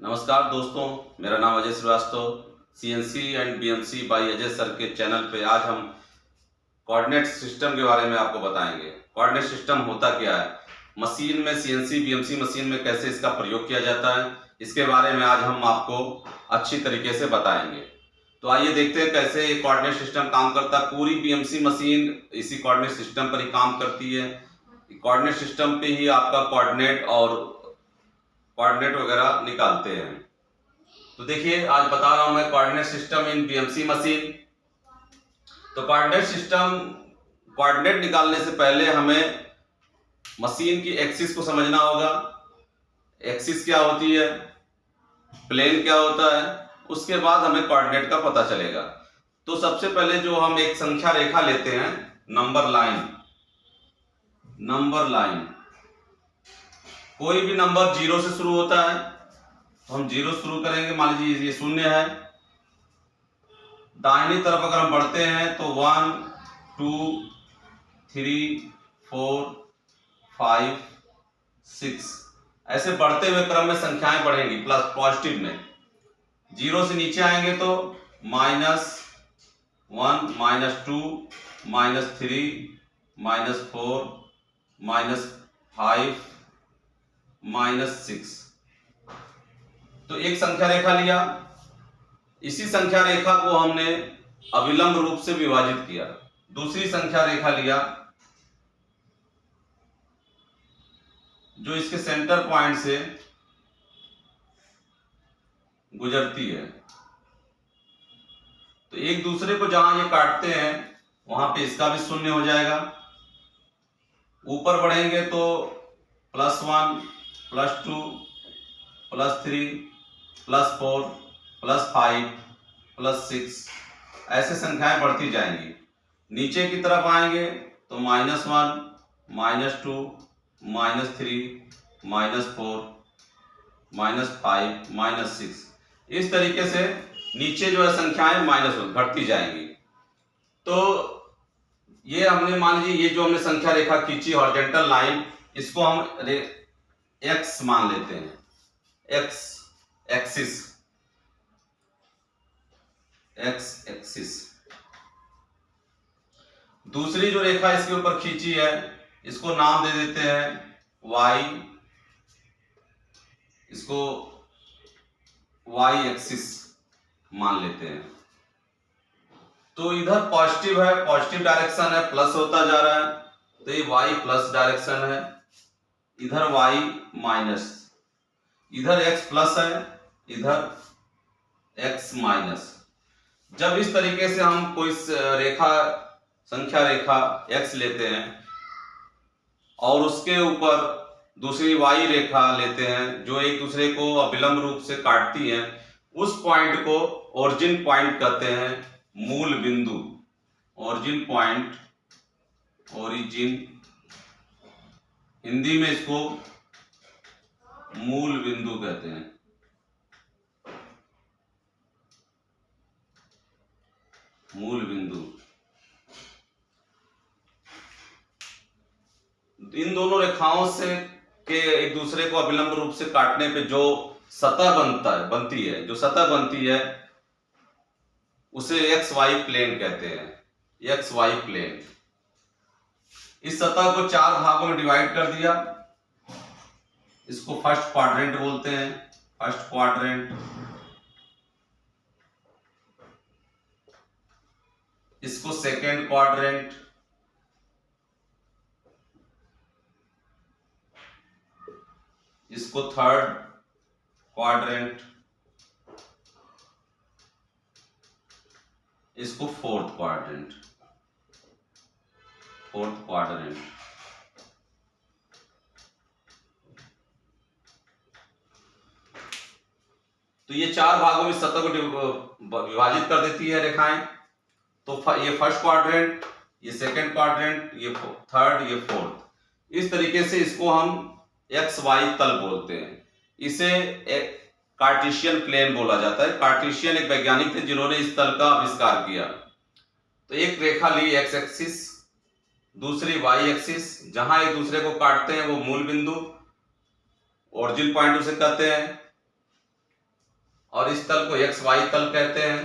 नमस्कार दोस्तों, मेरा नाम Ajay Srivastava. CNC and BMC by Ajay sir के चैनल पे आज हम कोऑर्डिनेट सिस्टम के बारे में आपको बताएंगे। कोऑर्डिनेट सिस्टम होता क्या है, मशीन में सीएनसी बीएमसी मशीन में कैसे इसका प्रयोग किया जाता है, इसके बारे में आज हम आपको अच्छी तरीके से बताएंगे। तो आइए देखते हैं कैसे ये कोऑर्डिनेट सिस्टम काम करता है। पूरी बीएमसी मशीन इसी कोऑर्डिनेट सिस्टम पर ही काम करती है। कोऑर्डिनेट सिस्टम पे ही आपका कोऑर्डिनेट वगैरह निकालते हैं। तो देखिए, आज बता रहा हूं मैं coordinate system in BMC machine. तो कोऑर्डिनेट निकालने से पहले हमें मशीन की एक्सिस को समझना होगा। एक्सिस क्या होती है, प्लेन क्या होता है, उसके बाद हमें कोऑर्डिनेट का पता चलेगा। तो सबसे पहले जो हम एक संख्या रेखा लेते हैं, नंबर लाइन। कोई भी नंबर 0 से शुरू होता है तो हम 0 शुरू करेंगे। मान लीजिए ये 0 है। दाहिनी तरफ अगर हम बढ़ते हैं तो 1 2 3 4 5 6 ऐसे बढ़ते हुए क्रम में संख्याएं बढ़ेंगी प्लस पॉजिटिव में। 0 से नीचे आएंगे तो -1 -2 -3 -4 -5 -6। तो एक संख्या रेखा लिया, इसी संख्या रेखा को हमने अविलंब रूप से विभाजित किया। दूसरी संख्या रेखा लिया जो इसके सेंटर पॉइंट से गुजरती है। तो एक दूसरे को जहां ये काटते हैं वहां पे इसका भी 0 हो जाएगा। ऊपर बढ़ेंगे तो +1 +2 +3 +4 +5 +6 ऐसे संख्याएं बढ़ती जाएंगी। नीचे की तरफ आएंगे तो -1 -2 -3 -4 -5 -6 इस तरीके से नीचे जो है संख्याएं माइनस घटती जाएंगी। तो ये हमने मान लीजिए, ये जो हमने संख्या रेखा खींची हॉरिजॉन्टल लाइन, इसको हम एक्स मान लेते हैं। X axis. दूसरी जो रेखा इसके ऊपर खींची है इसको नाम दे देते हैं वाई। इसको वाई एक्सिस मान लेते हैं। तो इधर पॉजिटिव है, पॉजिटिव डायरेक्शन है, प्लस होता जा रहा है, तो ये वाई प्लस डायरेक्शन है। इधर वाई माइनस, इधर एक्स प्लस है, इधर एक्स माइनस। जब इस तरीके से हम कोई संख्या रेखा x लेते हैं और उसके ऊपर दूसरी y रेखा लेते हैं जो एक दूसरे को अविलंब रूप से काटती हैं, उस पॉइंट को ओरिजिन पॉइंट कहते हैं, मूल बिंदु। ओरिजिन हिंदी में इसको मूल बिंदु कहते हैं। मूल बिंदु। इन दोनों रेखाओं से के एक दूसरे को अविलंब रूप से काटने पे जो सतह बनती है उसे एक्स वाई प्लेन कहते हैं। X Y plane. इस सतह को 4 भागों में डिवाइड कर दिया। इसको फर्स्ट क्वाड्रेंट बोलते हैं। First quadrant. इसको सेकेंड क्वाड्रेंट। इसको थर्ड क्वाड्रेंट। इसको फोर्थ क्वाड्रेंट। तो ये 4 भागों में सतह को विभाजित कर देती है रेखाएं। तो ये फर्स्ट क्वाड्रेंट, ये सेकंड क्वाड्रेंट, ये थर्ड, ये फोर्थ। इस तरीके से इसको हम एक्स वाई तल बोलते हैं। इसे कार्टेशियन प्लेन बोला जाता है। कार्टेशियन एक वैज्ञानिक थे जिन्होंने इस तल का आविष्कार किया। तो एक रेखा ली एक्स एक्सिस, दूसरी वाई एक्सिस, जहां एक दूसरे को काटते हैं वो मूल बिंदु, ओरिजिन पॉइंट उसे कहते हैं। और इस तल को एक्स वाई तल कहते हैं,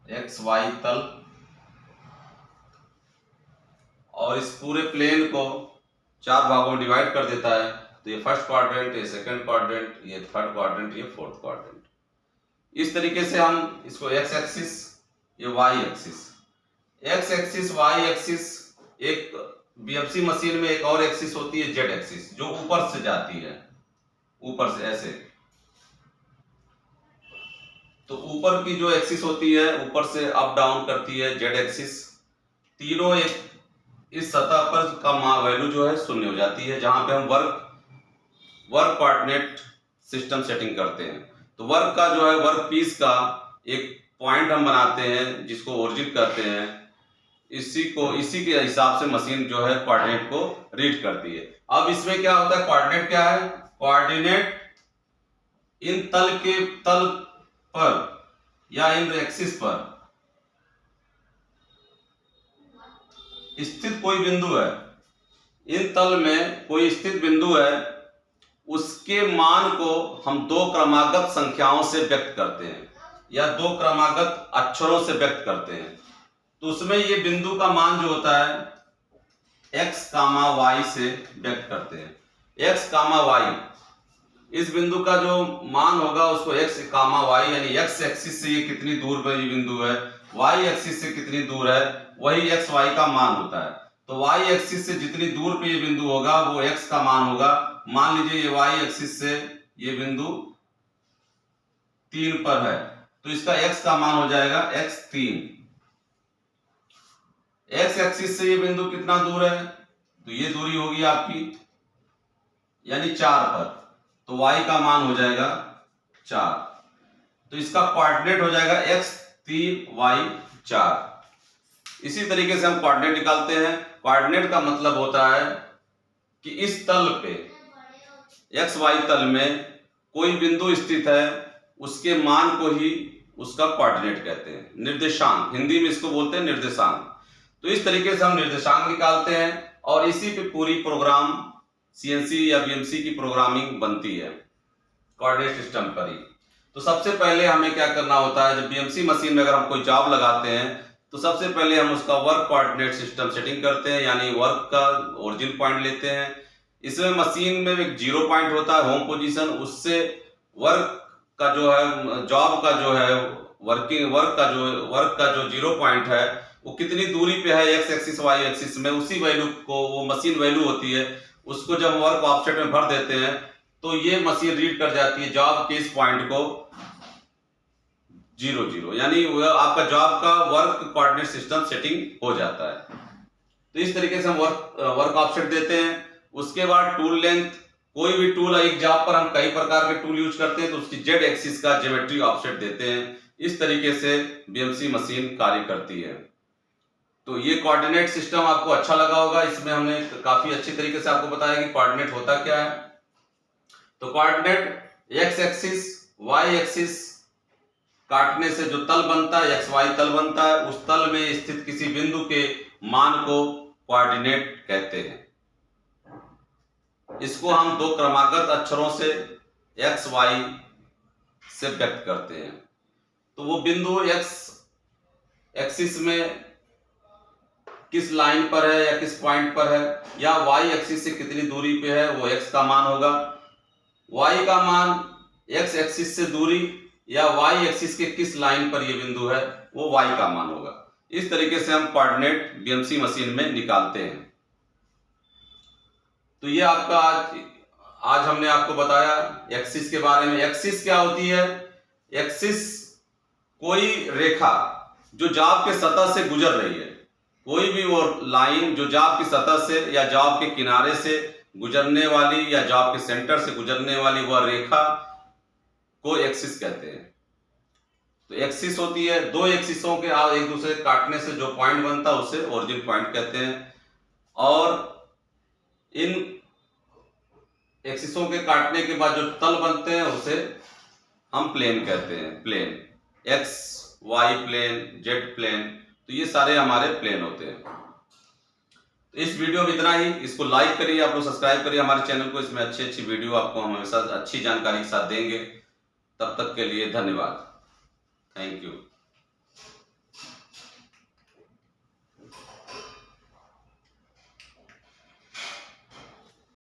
एक्स वाई तल। और इस पूरे प्लेन को 4 भागों में डिवाइड कर देता है, तो ये फर्स्ट क्वाड्रेंट, ये सेकंड क्वाड्रेंट, ये थर्ड क्वाड्रेंट, ये फोर्थ क्वाड्रेंट। इस तरीके से हम इसको एक्स एक्सिस, ये Y axis, X axis Y axis. एक बीएफसी मशीन में एक और एक्सिस होती है जेड एक्सिस, जो ऊपर से जाती है, ऊपर से ऐसे। तो ऊपर की जो एक्सिस होती है ऊपर से अप डाउन करती है जेड एक्सिस। तीनों एक इस सतह पर का वैल्यू जो है 0 हो जाती है, जहां पे हम वर्क कोऑर्डिनेट सिस्टम सेटिंग करते हैं। तो वर्क का जो है वर्क पीस का एक पॉइंट हम बनाते हैं जिसको ओरिजिन कहते हैं। इसी के हिसाब से मशीन जो है कोऑर्डिनेट को रीड करती है। अब इसमें क्या होता है, कोऑर्डिनेट क्या है, कोऑर्डिनेट इन तल पर या इन एक्सिस पर स्थित कोई बिंदु है, इन तल में कोई स्थित बिंदु है, उसके मान को हम 2 क्रमागत संख्याओं से व्यक्त करते हैं या 2 क्रमागत अक्षरों से व्यक्त करते हैं। तो उसमें ये बिंदु का मान जो होता है x, y से व्यक्त करते हैं। x, y, इस बिंदु का जो मान होगा उसको x, y यानी x एक्सिस से ये कितनी दूर पर ये बिंदु है, y एक्सिस से कितनी दूर है, वही x, y का मान होता है। तो y एक्सिस से जितनी दूर पे ये बिंदु होगा वो x का मान होगा। मान लीजिए ये y एक्सिस से ये बिंदु 3 पर है, तो इसका x का मान हो जाएगा x 3। x एक्सिस से ये बिंदु कितना दूर है, तो ये दूरी होगी आपकी यानी 4 पर, तो y का मान हो जाएगा 4। तो इसका कोऑर्डिनेट हो जाएगा x 3 y 4। इसी तरीके से हम कोऑर्डिनेट निकालते हैं। कोऑर्डिनेट का मतलब होता है कि इस तल पे एक्स वाई तल में कोई बिंदु स्थित है, उसके मान को ही उसका कोऑर्डिनेट कहते हैं, निर्देशांक, हिंदी में इसको बोलते हैं निर्देशांक। तो इस तरीके से हम निर्देशांक निकालते हैं और इसी पे पूरी प्रोग्राम सीएनसी या बीएमसी की प्रोग्रामिंग बनती है कोऑर्डिनेट सिस्टम पर ही। तो सबसे पहले हमें क्या करना होता है, जब बीएमसी मशीन में अगर हम कोई जॉब लगाते हैं तो सबसे पहले हम उसका वर्क कोऑर्डिनेट सिस्टम सेटिंग करते हैं, यानी वर्क का ओरिजिन पॉइंट लेते हैं। इसमें मशीन में एक 0 पॉइंट होता है होम पोजीशन, उससे वर्क का जो है जॉब का जो है वर्क का जो 0 पॉइंट है वो कितनी दूरी पे है एक्स एक्सिस वाई एक्सिस में, उसी वैल्यू को वो मशीन वैल्यू होती है, उसको जब वर्क ऑफसेट में भर देते हैं तो ये मशीन रीड कर जाती है जॉब के इस पॉइंट को 0 0, यानी आपका जॉब का वर्क कोऑर्डिनेट सिस्टम सेटिंग हो जाता है। तो इस तरीके से हम वर्क ऑफसेट देते हैं। उसके बाद टूल लेंथ, कोई भी टूल, एक जॉब पर हम कई प्रकार के टूल यूज करते हैं तो उसकी जेड एक्सिस का ज्योमेट्री ऑफसेट देते हैं। इस तरीके से बीएमसी मशीन कार्य करती है। तो ये कोऑर्डिनेट सिस्टम आपको अच्छा लगा होगा, इसमें हमने काफी अच्छी तरीके से आपको बताया कि कोऑर्डिनेट होता क्या है। तो coordinate X axis Y axis काटने से जो तल बनता है एक्स वाई तल बनता है, उस तल में स्थित किसी बिंदु के मान को कोऑर्डिनेट कहते हैं। इसको हम 2 क्रमागत अक्षरों से एक्स वाई से व्यक्त करते हैं। तो वो बिंदु एक्स एक्सिस में किस लाइन पर है या किस पॉइंट पर है, या वाई एक्सिस से कितनी दूरी पे है, वो एक्स का मान होगा। वाई का मान एक्स एक्सिस से दूरी या वाई एक्सिस के किस लाइन पर ये बिंदु है, वो वाई का मान होगा। इस तरीके से हम कोऑर्डिनेट बीएमसी मशीन में निकालते हैं। तो ये आपका आज हमने आपको बताया एक्सिस के बारे में। एक्सिस क्या होती है, एक्सिस कोई रेखा जो जॉब के सतह से गुजर रही है, कोई भी वो लाइन जो जॉब की सतह से या जॉब के किनारे से गुजरने वाली या जॉब के सेंटर से गुजरने वाली वह रेखा को एक्सिस कहते हैं। तो एक्सिस होती है, 2 एक्सिसों के एक दूसरे काटने से जो पॉइंट बनता है उसे ओरिजिन पॉइंट कहते हैं। और इन एक्सिसों के काटने के बाद जो तल बनते हैं उसे हम प्लेन कहते हैं। Plane, X Y plane, Z plane, तो ये सारे हमारे प्लेन होते हैं। तो इस वीडियो में इतना ही। इसको लाइक करिए, आप लोग सब्सक्राइब करिए हमारे चैनल को। इसमें अच्छी अच्छी वीडियो आपको हम हमेशा अच्छी जानकारी के साथ देंगे। तब तक के लिए धन्यवाद। Thank you.